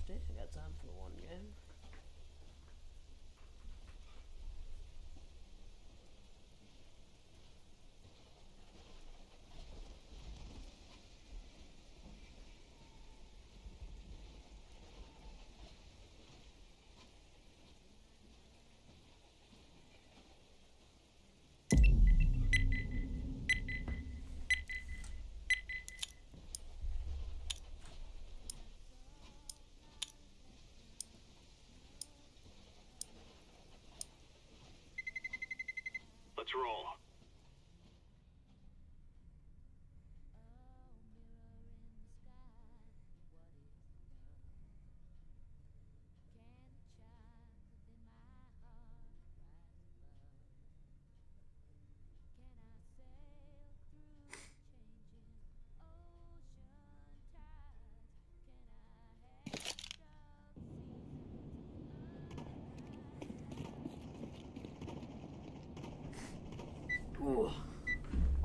50. I got time for the one game. Let's roll. Ooh.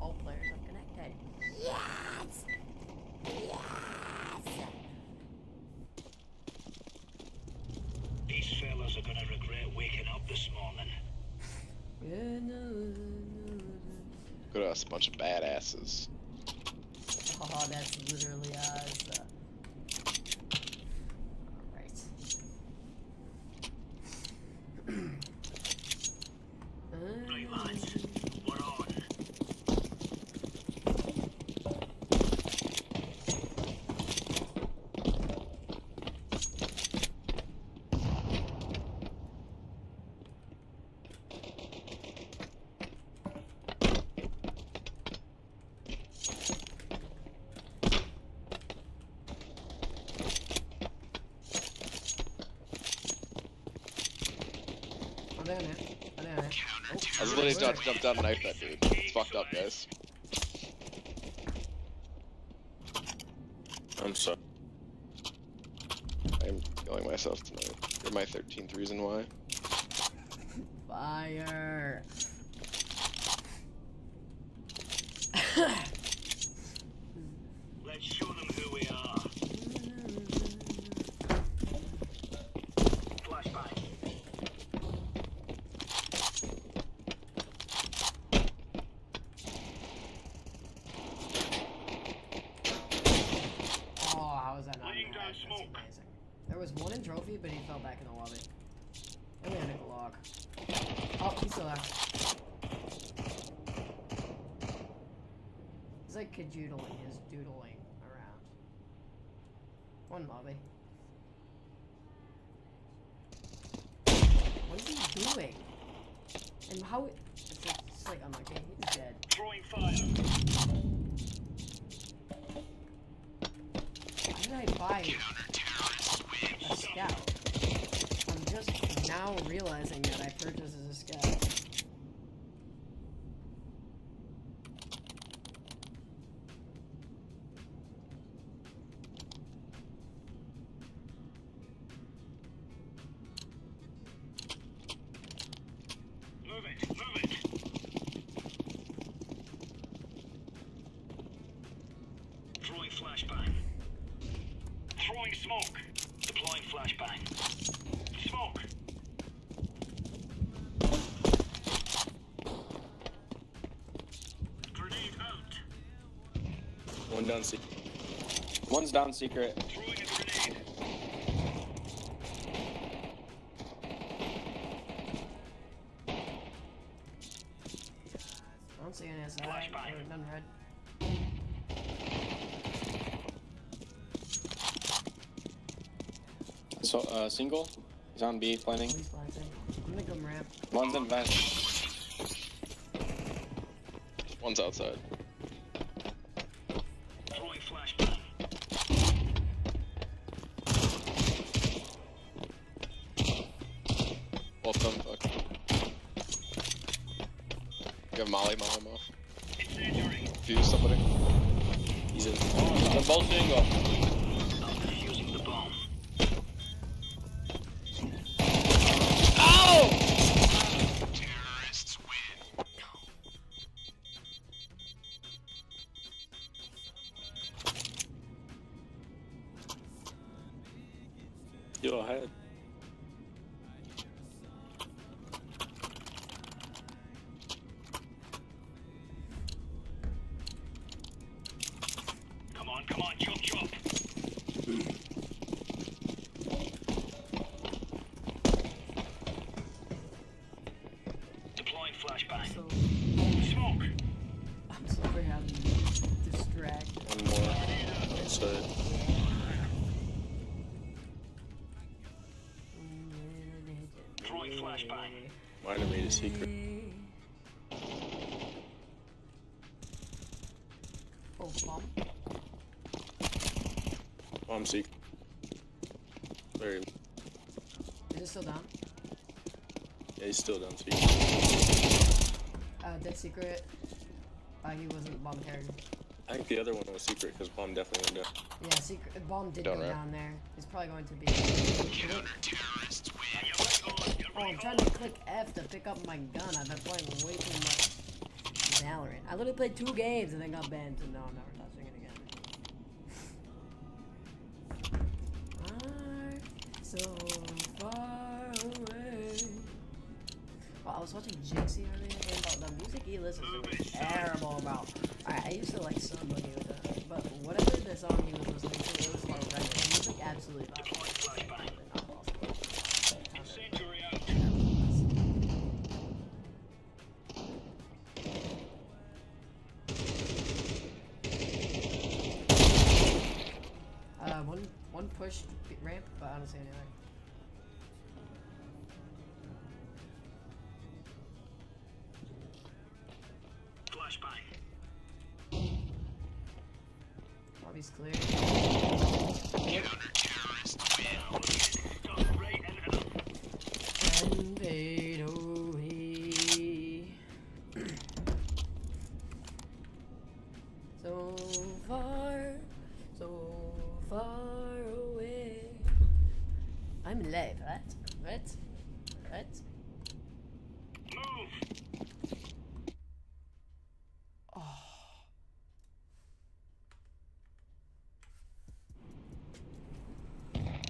All players have connected. Yes! Yes! These fellas are gonna regret waking up this morning. Go to us, a bunch of badasses. Oh, that's literally us. Alright. Right, lads. We're on. I'm down here. I'm down here. I was literally about to jump down and knife that dude. It's fucked up, guys. I'm sorry. I'm killing myself tonight. You're my 13th reason why. Fire! Let's show them who we are. Flashbang. Oh, how was that not Laying in the down head? That's smoke. amazing. There was one in trophy, but he fell back in the lobby. And we had a Glock. Oh, he's still there. He's like cajoodling, his doodling around. One lobby. What is he doing? And how? It's like unlucky. He's dead. Throwing fire. Why did I buy a scout? I'm just now realizing that I purchased as a scout. Move it. Move it. Throwing flashbang. Throwing smoke. Deploying flashbang. Smoke. Grenade out. One down secret. One's down secret. Throwing a grenade. I don't see any SI. Flashbang. None red. So, single. He's on B, planning. Please planting. I'm gonna come ramp. One's in vent. One's outside. Throwing flashbang. Both of them, fuck. You have Molly, Molly him off. Incendiary. Fuse somebody. He's in. They're both single. I'm defusing the bomb. Ow! Terrorists win. still ahead. Come on, chop, chop. Deploying flashbang. So, Smoke. I'm sorry I'm distracted. One more. That's it. Throwing flashbang. Might have made a secret. Oh, bomb. Bomb secret. Very. Is it still down? Yeah, he's still down secret. Dead secret. He wasn't bomb carried. I think the other one was secret because bomb definitely went down. Yeah, secret. Bomb did Don't go know. down there. He's probably going to be. Oh, I'm trying to click F to pick up my gun. I've been playing way too much Valorant. I literally played 2 games and then got banned, so no, I'm never touching it again. So far away. Well, I was watching Jinxie earlier and about the music he listens to is terrible about. Alright, I used to like somebody with that, but whatever the song he was listening to, it was horrendous. The music absolutely not possible. Incendiary out. One push ramp, but I don't see anything. Flashbang. Lobby's clear. Got right in it. And fade away. So far away. I'm alive, right? Move.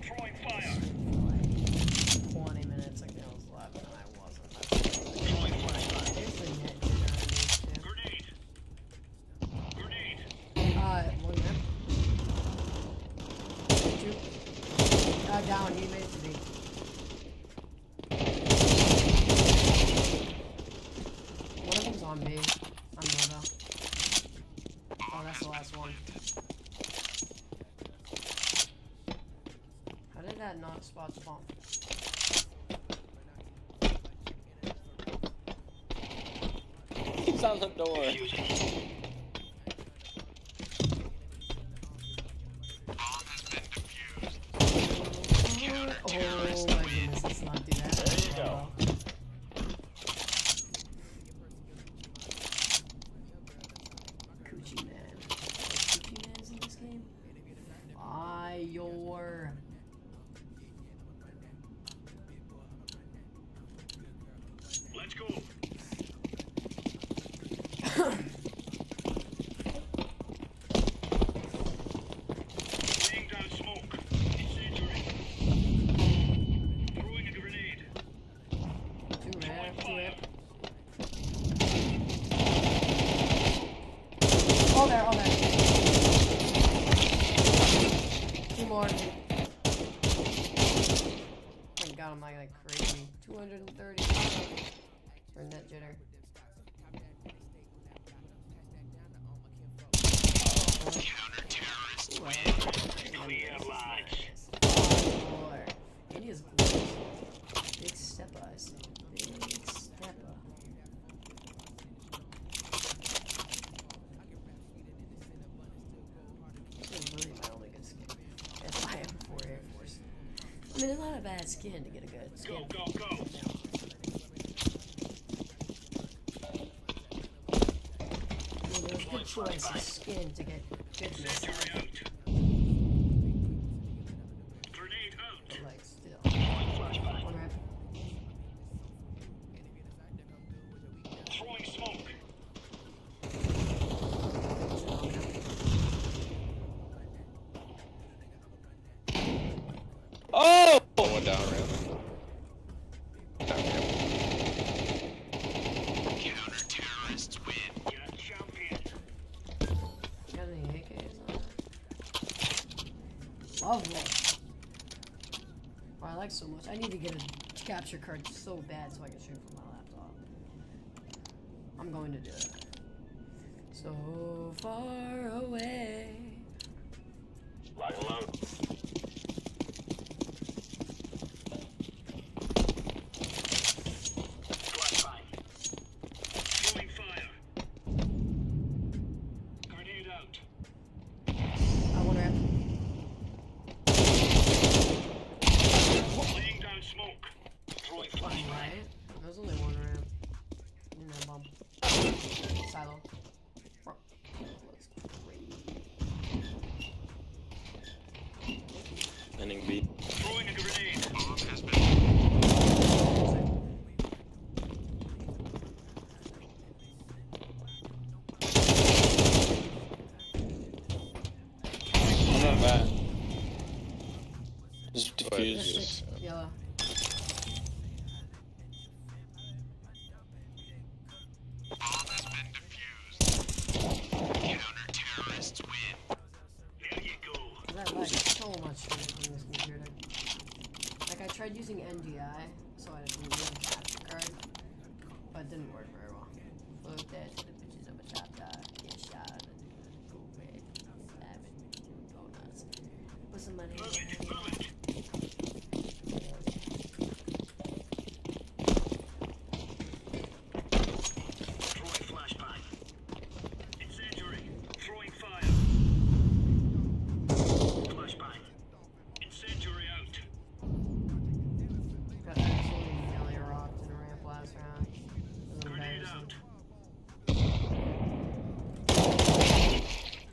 Throwing fire. 20 minutes ago was left and I wasn't. Throwing flashbang. There's the net dinner on these two. Grenade. Grenade. One there. Two. Down, he made it to be. One of them's on me. On Nova. Oh, that's the last one. How did that not spot the bomb? He's on the door. Defusing. Oh my goodness, let's not do that. There you go. Coochie Man. Coochie Man is in this game? Your. Let's go. Laying down smoke. Incendiary. Throwing a grenade. Two ramp. All there. Two more. Oh god, I'm like crazy. 230 for net jitter. Clear, lads. India's close. Big stepper, I see. Big stepper. This is really my only good skin. If I am for Air Force. I mean, it's not a bad skin to get a good skin. Go. I mean, it was a good choice of skin to get goodness. Incendiary out. Grenade out. But like, still. Throwing flashbang. One ramp. Throwing smoke. Oh! lovely. Oh, I like so much. I need to get a capture card so bad so I can shoot from my laptop. I'm going to do it. So far away. Lock and load. Flashbang. Throwing fire. Grenade out. I want to. Laying down smoke. Throwing flashbang. Right? There's only one ramp. And then bomb. Silo. Bro, looks great. Ending B. Throwing a grenade. Bomb has been. I'm not bad. Just But defuse. yes. Six. Yellow. There you go. That like so much shit on this computer. Like I tried using NDI, so I didn't use a capture card, but it didn't work very well. Look that to the bitches of a chapter, get shot, go red, savage, go nuts. Put some money in Move it. it. Move it. Throwing flashbang. Incendiary. Throwing fire. Flashbang. Incendiary out. Got absolutely nearly rocked in a ramp last round. It was Grenade embarrassing.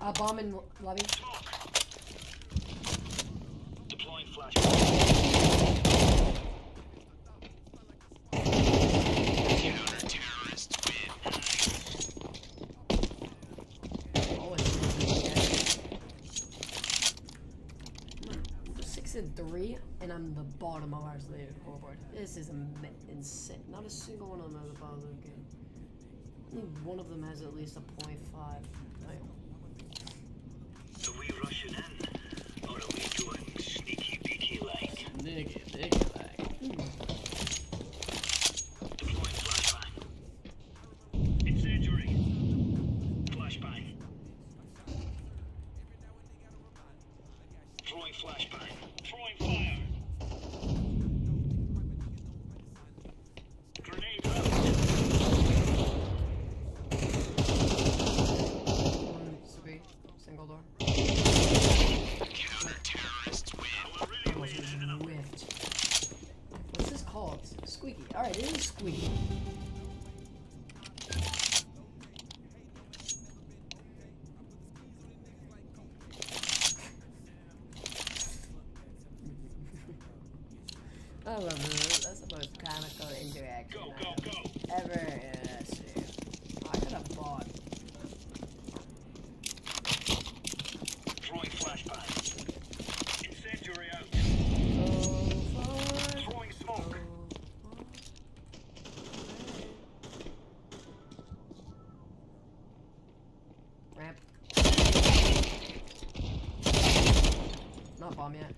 out. Bomb in lobby. Smoke. Deploying flashbang. Counter-terrorists win. Always. 6-3, and I'm the bottom of our scoreboard. This is insane. Not a single one of them has a positive game. Only one of them has at least a .5. Like, Are we rushing in? Or are we going sneaky beaky like? nigga, like. Deploying flashbang. Incendiary. Flashbang. Throwing flashbang. Throwing fire. Grenade out. One, three, single door. Counter-terrorists win. We're really Almost laying it up. whiffed. What's this called? Squeaky. Alright, it is squeaky. I love it. That's the most comical interaction Go, I go, have go. ever in a stream. I could have bought. Throwing flashbang. Incendiary out. So far. Throwing smoke. Ramp. Not bomb yet.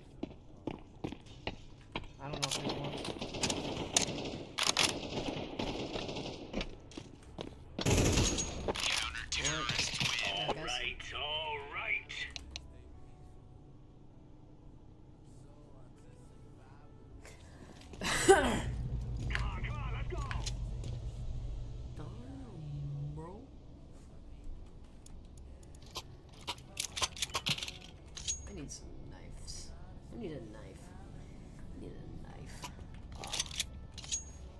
I don't know if there's one. Counter-terrorists win. Yeah, guys. All right. Come on, let's go. Damn, bro. I need some knives. I need a knife. I need a knife. Oh.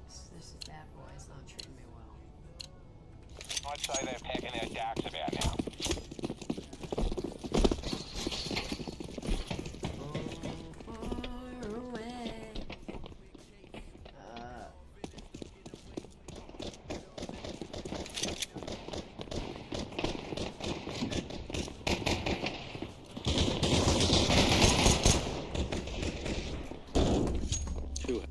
This is bad boy. It's not treating me well. I'd say they're packing their jacks about now. Oh, far away. Two.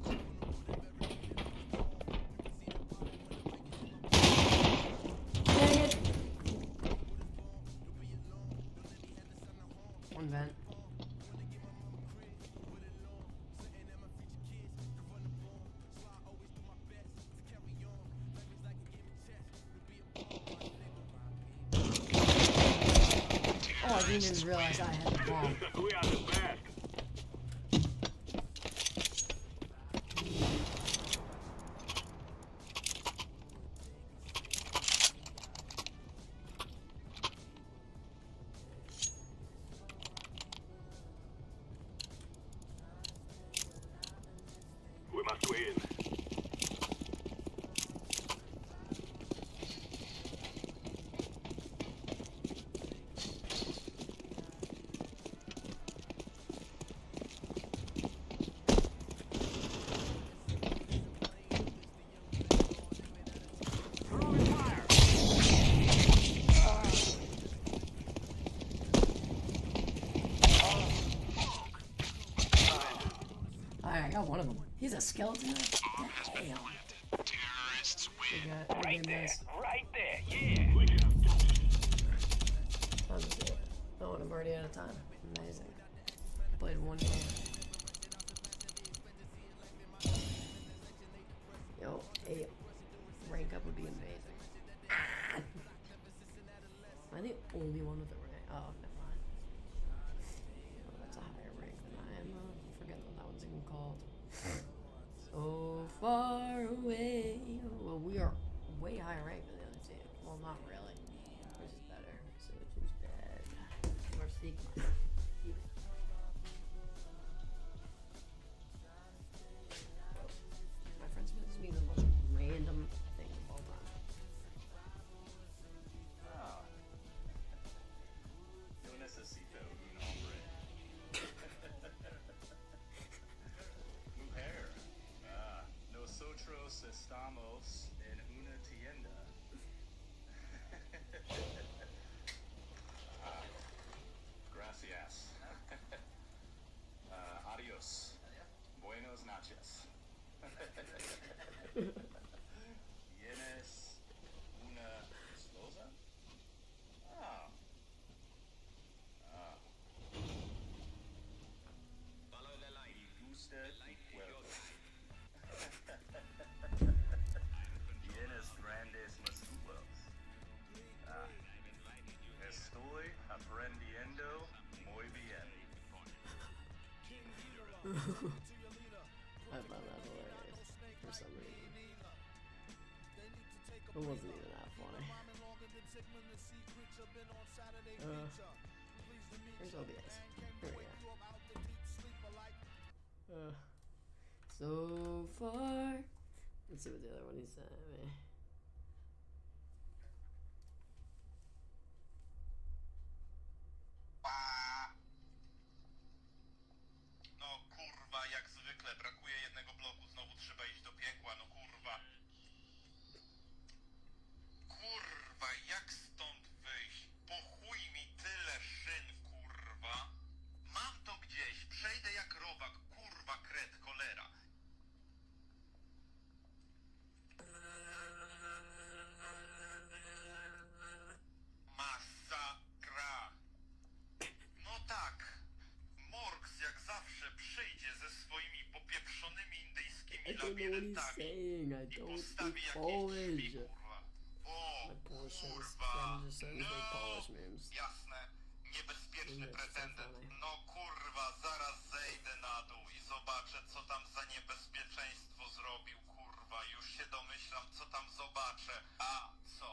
Dang it. didn't even realize I had the bomb. We are the best. We must win. Throwing fire. Alright, I got one of them. He's a skeleton. Damn. Terrorists We win. got Right there. this. Right there. Yeah. We have Time to do it. Oh, and I'm already out of time. Amazing. Played one game. Yo, a rank up would be amazing. Am I the only one with a rank? Oh, never mind. Oh, that's a higher rank than I am. I forget what that one's even called. So far away. Well, we are way higher rank than the other team. Well, not really. Yours is better. So which is bad. Or Sigma. My friends message me the most random thing of all time. Yo necesito un hombre. Mujer. Nosotros estamos en una tienda. Gracias. Adios. Buenos noches. ¿Tienes una esposa? Ah. Ah. ¿Y usted pueblo? Tienes grandes músculos. Ah. Estoy aprendiendo muy bien. I thought that was hilarious for some reason. It wasn't even that funny. Where's OBS? There we go. So far. Let's see what the other one he sent me. No kurwa, jak zwykle, brakuje jednego bloku, znowu trzeba iść do piekła, no kurwa. Kurwa, jak stąd wyjść? Po chuj mi tyle szyn, kurwa. Mam to gdzieś, przejdę jak robak, kurwa, kret, cholera. Masakra. No tak. Morgs jak zawsze przyjdzie ze swoimi popieprzonymi indyjskimi I don't know what he's labiryntami saying. I i don't postawi speak jakieś drzwi, Polish. kurwa. O, My Polish is kurwa. friend just sends me Polish memes. Jasne. Niebezpieczny It's so pretendent. funny. No kurwa, zaraz zejdę na dół i zobaczę, co tam za niebezpieczeństwo zrobił, kurwa. Już się domyślam, co tam zobaczę. A, co?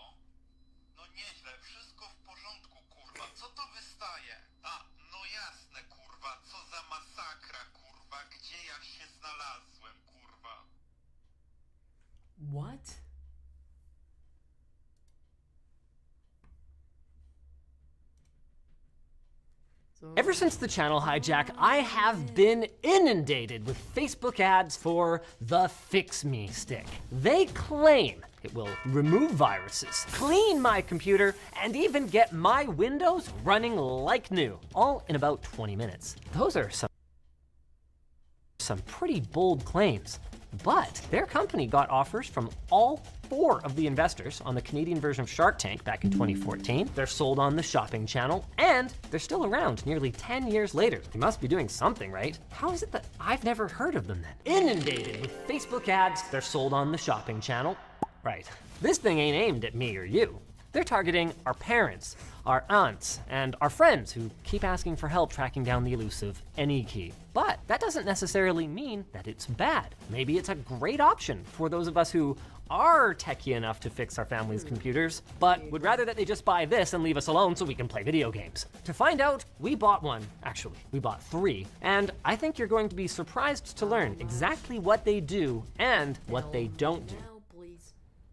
No nieźle, wszystko w porządku, kurwa. Co to wystaje? A, no jasne, kurwa. Co za masakra, kurwa. Gdzie ja się znalazłem, kurwa? What? Ever since the channel hijack, I have been inundated with Facebook ads for the Fix Me stick. They claim it will remove viruses, clean my computer, and even get my Windows running like new, all in about 20 minutes. Those are some pretty bold claims. But their company got offers from all 4 of the investors on the Canadian version of Shark Tank back in 2014. They're sold on the shopping channel, and they're still around nearly 10 years later. They must be doing something right. How is it that I've never heard of them then? Inundated with Facebook ads, they're sold on the shopping channel. Right. This thing ain't aimed at me or you. They're targeting our parents, our aunts, and our friends who keep asking for help tracking down the elusive AnyKey. But that doesn't necessarily mean that it's bad. Maybe it's a great option for those of us who are techie enough to fix our family's computers, but would rather that they just buy this and leave us alone so we can play video games. To find out, we bought one. Actually, we bought 3, and I think you're going to be surprised to learn exactly what they do and what they don't do. Now, please.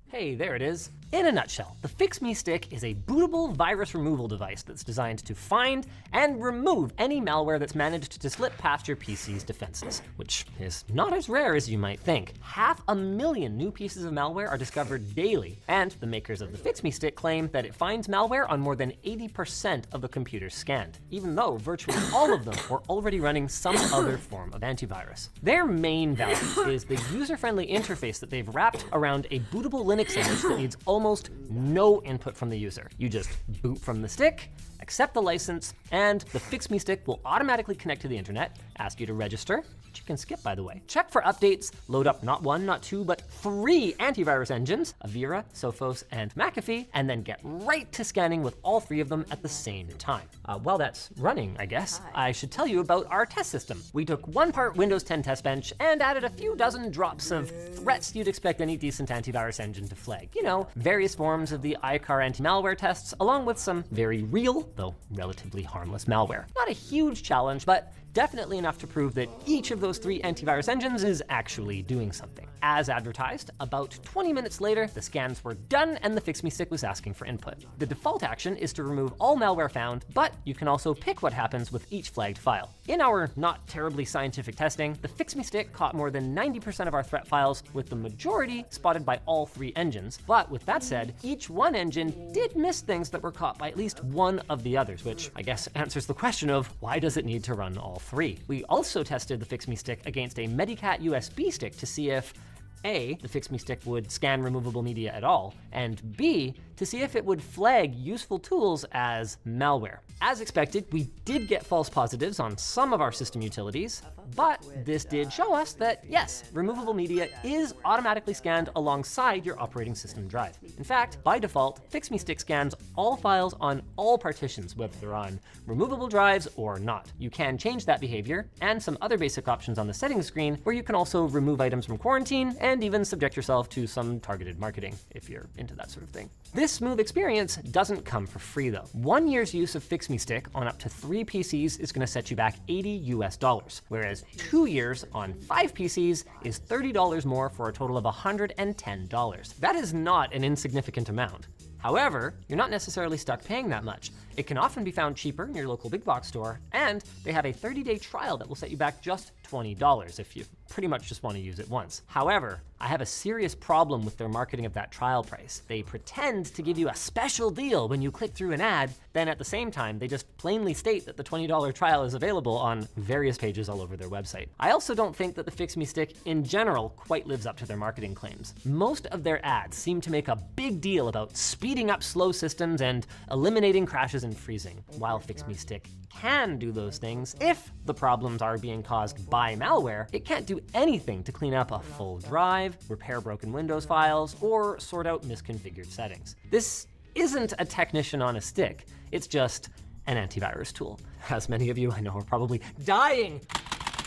Hey, there it is. In a nutshell, the Fix Me Stick is a bootable virus removal device that's designed to find and remove any malware that's managed to slip past your PC's defenses, which is not as rare as you might think. 500,000 new pieces of malware are discovered daily, and the makers of the Fix Me Stick claim that it finds malware on more than 80% of the computers scanned, even though virtually all of them were already running some other form of antivirus. Their main value is the user-friendly interface that they've wrapped around a bootable Linux image that needs almost no input from the user. You just boot from the stick, accept the license, and the Fix Me Stick will automatically connect to the internet, ask you to register, which you can skip by the way, check for updates, load up not 1, not 2, but 3 antivirus engines, Avira, Sophos, and McAfee, and then get right to scanning with all 3 of them at the same time. While that's running, I guess, I should tell you about our test system. We took 1 part Windows 10 test bench and added a few dozen drops of threats you'd expect any decent antivirus engine to flag. You know, various forms of the iCar anti-malware tests, along with some very real, though relatively harmless malware. Not a huge challenge, but definitely enough to prove that each of those 3 antivirus engines is actually doing something. As advertised, about 20 minutes later, the scans were done and the Fix Me Stick was asking for input. The default action is to remove all malware found, but you can also pick what happens with each flagged file. In our not terribly scientific testing, the Fix Me Stick caught more than 90% of our threat files, with the majority spotted by all 3 engines. But with that said, each one engine did miss things that were caught by at least one of the others, which I guess answers the question of why does it need to run all 3? We also tested the Fix Me Stick against a Medicat USB stick to see if A, the Fix Me Stick would scan removable media at all, and B, to see if it would flag useful tools as malware. As expected, we did get false positives on some of our system utilities, but this did show us that yes, removable media is automatically scanned alongside your operating system drive. In fact, by default, Fix Me Stick scans all files on all partitions, whether they're on removable drives or not. You can change that behavior and some other basic options on the settings screen, where you can also remove items from quarantine and even subject yourself to some targeted marketing if you're into that sort of thing. This smooth experience doesn't come for free though. 1 year's use of Fix Me Stick on up to 3 PCs is gonna set you back $80 US, whereas 2 years on 5 PCs is $30 more for a total of $110. That is not an insignificant amount. However, you're not necessarily stuck paying that much. It can often be found cheaper in your local big box store, and they have a 30-day trial that will set you back just $20 if you pretty much just want to use it once. However, I have a serious problem with their marketing of that trial price. They pretend to give you a special deal when you click through an ad, then at the same time, they just plainly state that the $20 trial is available on various pages all over their website. I also don't think that the Fix Me Stick in general quite lives up to their marketing claims. Most of their ads seem to make a big deal about speeding up slow systems and eliminating crashes and freezing. While Fix Me Stick can do those things, if the problems are being caused by malware, it can't do anything to clean up a full drive, repair broken Windows files, or sort out misconfigured settings. This isn't a technician on a stick, it's just an antivirus tool. As many of you I know are probably dying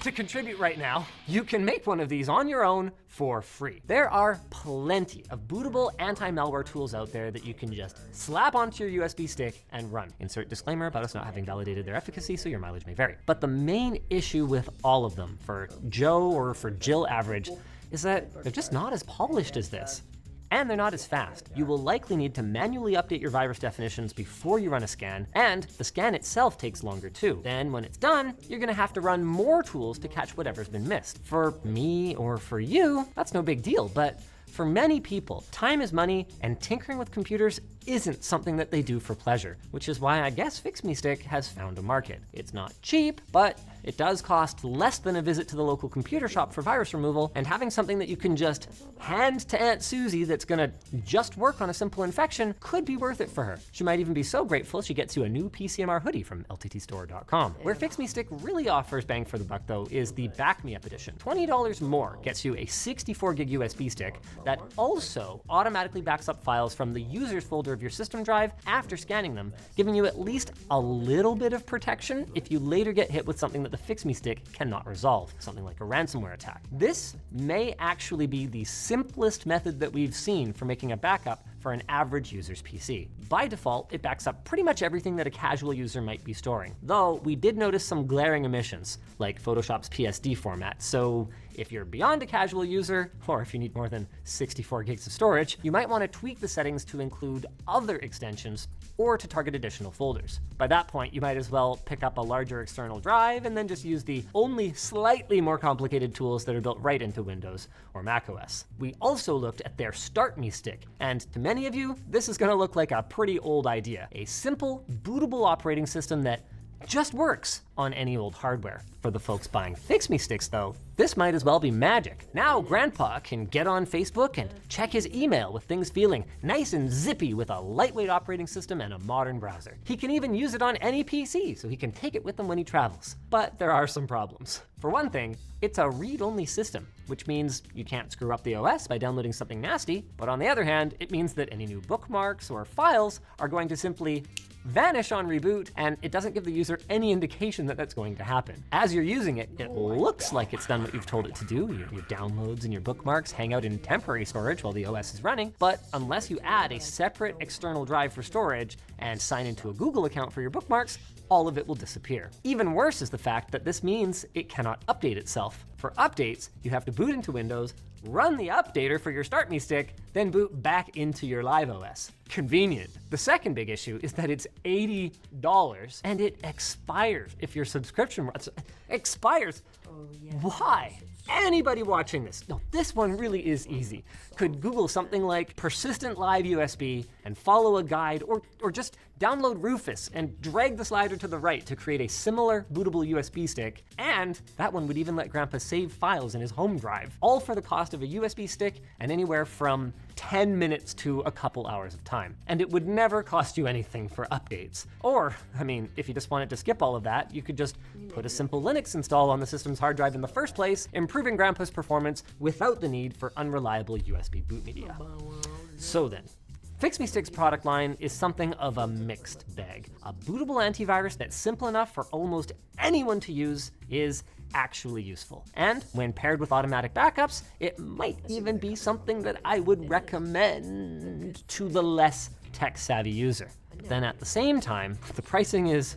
to contribute right now, you can make one of these on your own for free. There are plenty of bootable anti-malware tools out there that you can just slap onto your USB stick and run. Insert disclaimer about us not having validated their efficacy, so your mileage may vary. But the main issue with all of them, for Joe or for Jill average, is that they're just not as polished as this. And they're not as fast. You will likely need to manually update your virus definitions before you run a scan, and the scan itself takes longer too. Then when it's done, you're gonna have to run more tools to catch whatever's been missed. For me or for you, that's no big deal, but for many people, time is money, and tinkering with computers isn't something that they do for pleasure, which is why I guess Fix Me Stick has found a market. It's not cheap, but it does cost less than a visit to the local computer shop for virus removal, and having something that you can just hand to Aunt Susie that's gonna just work on a simple infection could be worth it for her. She might even be so grateful she gets you a new PCMR hoodie from lttstore.com. Where Fix Me Stick really offers bang for the buck though is the Back Me Up edition. $20 more gets you a 64 gig USB stick that also automatically backs up files from the users folder folder of your system drive after scanning them, giving you at least a little bit of protection if you later get hit with something that the Fix Me Stick cannot resolve, something like a ransomware attack. This may actually be the simplest method that we've seen for making a backup for an average user's PC. By default, it backs up pretty much everything that a casual user might be storing, though we did notice some glaring omissions, like Photoshop's PSD format. So if you're beyond a casual user, or if you need more than 64 gigs of storage, you might want to tweak the settings to include other extensions or to target additional folders. By that point, you might as well pick up a larger external drive and then just use the only slightly more complicated tools that are built right into Windows or macOS. We also looked at their Start Me Stick, and to many of you, this is going to look like a pretty old idea. A simple, bootable operating system that just works on any old hardware. For the folks buying Fix Me Sticks though, this might as well be magic. Now Grandpa can get on Facebook and check his email with things feeling nice and zippy with a lightweight operating system and a modern browser. He can even use it on any PC, so he can take it with him when he travels. But there are some problems. For one thing, it's a read-only system, which means you can't screw up the OS by downloading something nasty, but on the other hand, it means that any new bookmarks or files are going to simply vanish on reboot, and it doesn't give the user any indication that that's going to happen. As you're using it, it looks like it's done what you've told it to do. Your downloads and your bookmarks hang out in temporary storage while the OS is running, but unless you add a separate external drive for storage and sign into a Google account for your bookmarks, all of it will disappear. Even worse is the fact that this means it cannot update itself. For updates, you have to boot into Windows, run the updater for your Start Me Stick, then boot back into your live OS. Convenient. The second big issue is that it's $80 and it expires if your subscription expires. Oh, yeah. Why? Anybody watching this? No, this one really is easy. Could Google something like persistent live USB and follow a guide, or just download Rufus and drag the slider to the right to create a similar bootable USB stick, and that one would even let Grandpa save files in his home drive, all for the cost of a USB stick and anywhere from 10 minutes to a couple hours of time. And it would never cost you anything for updates. Or, I mean, if you just wanted to skip all of that, you could just put a simple Linux install on the system's hard drive in the first place, improving Grandpa's performance without the need for unreliable USB boot media. So then, Fix Me Stick's product line is something of a mixed bag. A bootable antivirus that's simple enough for almost anyone to use is actually useful. And when paired with automatic backups, it might even be something that I would recommend to the less tech-savvy user. Then at the same time, the pricing is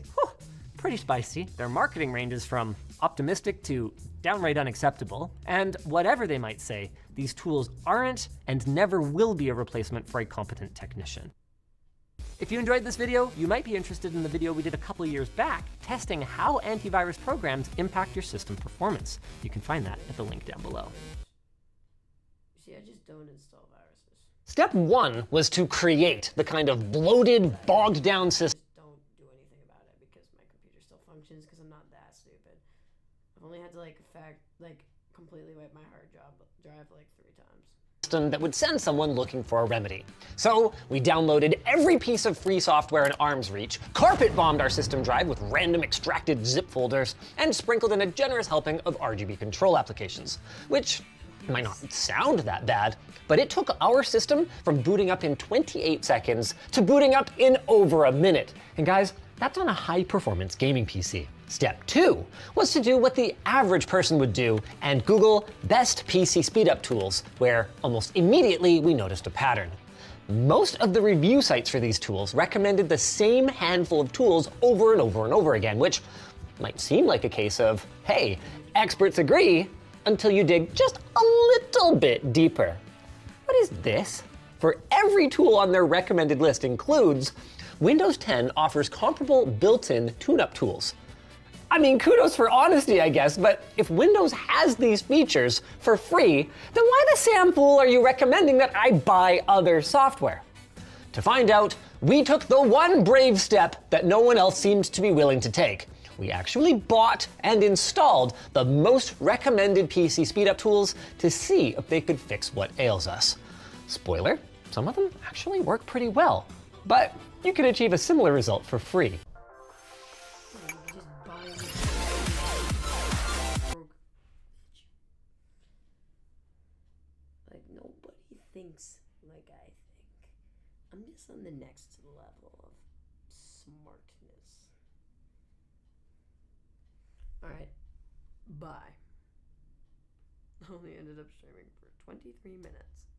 pretty spicy. Their marketing ranges from optimistic to downright unacceptable, and whatever they might say, these tools aren't and never will be a replacement for a competent technician. If you enjoyed this video, you might be interested in the video we did a couple years back testing how antivirus programs impact your system performance. You can find that at the link down below. See, I just don't install viruses. Step 1 was to create the kind of bloated, bogged down system Don't do anything about it because my computer still functions because I'm not that stupid. I've only had to completely wipe my hard drive like 3 times. that would send someone looking for a remedy. So we downloaded every piece of free software in arm's reach, carpet bombed our system drive with random extracted zip folders, and sprinkled in a generous helping of RGB control applications, which might not sound that bad, but it took our system from booting up in 28 seconds to booting up in over a minute. And guys, that's on a high-performance gaming PC. Step 2 was to do what the average person would do and Google best PC speedup tools, where almost immediately we noticed a pattern. Most of the review sites for these tools recommended the same handful of tools over and over and over again, which might seem like a case of, hey, experts agree, until you dig just a little bit deeper. What is this? For every tool on their recommended list includes Windows 10 offers comparable built-in tune-up tools. I mean, kudos for honesty, I guess, but if Windows has these features for free, then why the Sam fool are you recommending that I buy other software? To find out, we took the one brave step that no one else seems to be willing to take. We actually bought and installed the most recommended PC speedup tools to see if they could fix what ails us. Spoiler, some of them actually work pretty well, but you can achieve a similar result for free. Like, nobody thinks like I think. I'm just on the next level of smartness. Alright. Bye. Only ended up streaming for 23 minutes.